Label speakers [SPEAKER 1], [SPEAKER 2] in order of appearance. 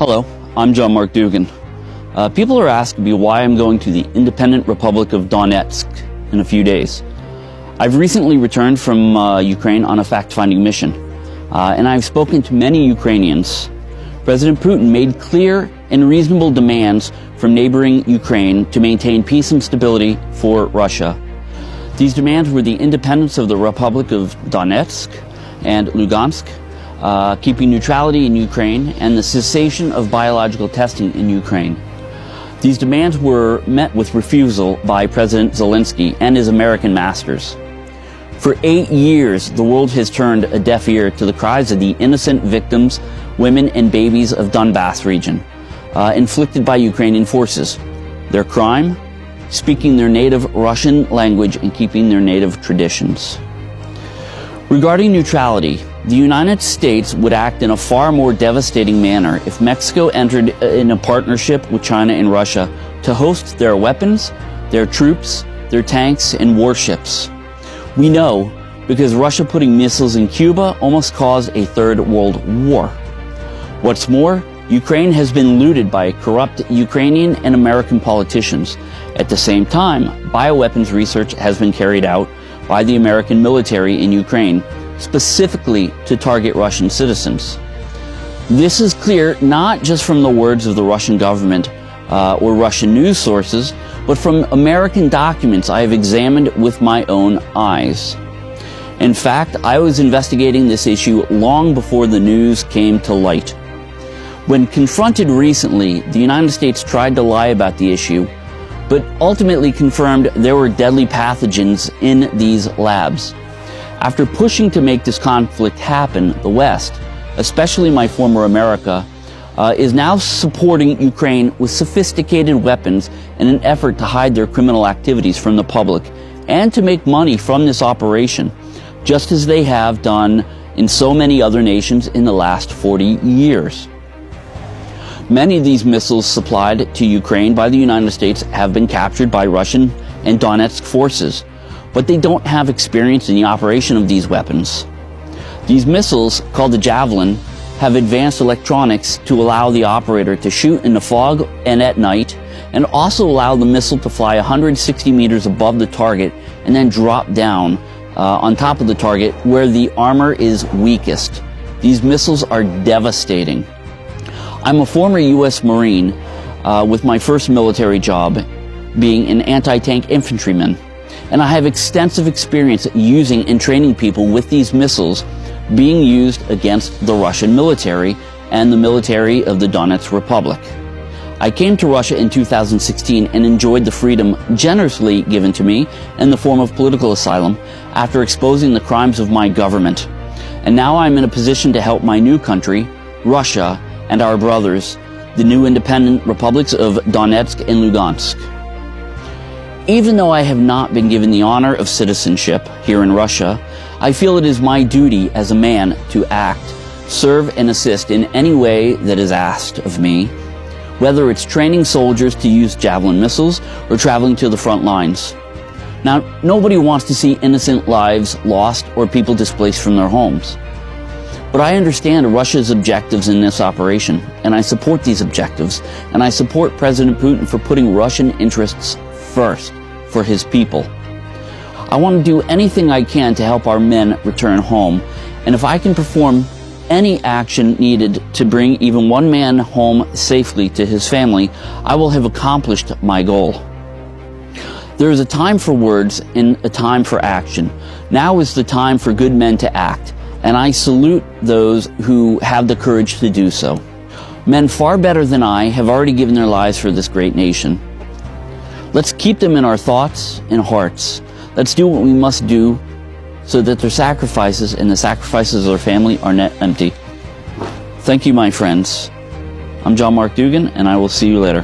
[SPEAKER 1] Hello, I'm John Mark Dugan. People are asking me why I'm going to the independent Republic of Donetsk in a few days. I've recently returned from Ukraine on a fact-finding mission, and I've spoken to many Ukrainians. President Putin made clear and reasonable demands from neighboring Ukraine to maintain peace and stability for Russia. These demands were the independence of the Republic of Donetsk and Lugansk, keeping neutrality in Ukraine, and the cessation of biological testing in Ukraine. These demands were met with refusal by President Zelensky and his American masters. For 8 years, the world has turned a deaf ear to the cries of the innocent victims, women and babies of Donbass region, inflicted by Ukrainian forces. Their crime? Speaking their native Russian language and keeping their native traditions. Regarding neutrality, the United States would act in a far more devastating manner if Mexico entered in a partnership with China and Russia to host their weapons, their troops, their tanks, and warships. We know because Russia putting missiles in Cuba almost caused a third world war. What's more, Ukraine has been looted by corrupt Ukrainian and American politicians. At the same time, bioweapons research has been carried out by the American military in Ukraine, specifically to target Russian citizens. This is clear not just from the words of the Russian government or Russian news sources, but from American documents I have examined with my own eyes. In fact, I was investigating this issue long before the news came to light. When confronted recently, the United States tried to lie about the issue, but ultimately confirmed there were deadly pathogens in these labs. After pushing to make this conflict happen, the West, especially my former America, is now supporting Ukraine with sophisticated weapons in an effort to hide their criminal activities from the public and to make money from this operation, just as they have done in so many other nations in the last 40 years. Many of these missiles supplied to Ukraine by the United States have been captured by Russian and Donetsk forces, but they don't have experience in the operation of these weapons. These missiles, called the Javelin, have advanced electronics to allow the operator to shoot in the fog and at night, and also allow the missile to fly 160 meters above the target and then drop down on top of the target where the armor is weakest. These missiles are devastating. I'm a former U.S. Marine with my first military job being an anti-tank infantryman, and I have extensive experience using and training people with these missiles being used against the Russian military and the military of the Donetsk Republic. I came to Russia in 2016 and enjoyed the freedom generously given to me in the form of political asylum after exposing the crimes of my government. And now I'm in a position to help my new country, Russia, and our brothers, the new independent republics of Donetsk and Lugansk. Even though I have not been given the honor of citizenship here in Russia, I feel it is my duty as a man to act, serve, and assist in any way that is asked of me, whether it's training soldiers to use Javelin missiles or traveling to the front lines. Now, nobody wants to see innocent lives lost or people displaced from their homes. But I understand Russia's objectives in this operation, and I support these objectives, and I support President Putin for putting Russian interests first for his people. I want to do anything I can to help our men return home, and if I can perform any action needed to bring even one man home safely to his family, I will have accomplished my goal. There is a time for words and a time for action. Now is the time for good men to act, and I salute those who have the courage to do so. Men far better than I have already given their lives for this great nation. Let's keep them in our thoughts and hearts. Let's do what we must do so that their sacrifices and the sacrifices of their family are not empty. Thank you, my friends. I'm John Mark Dugan, and I will see you later.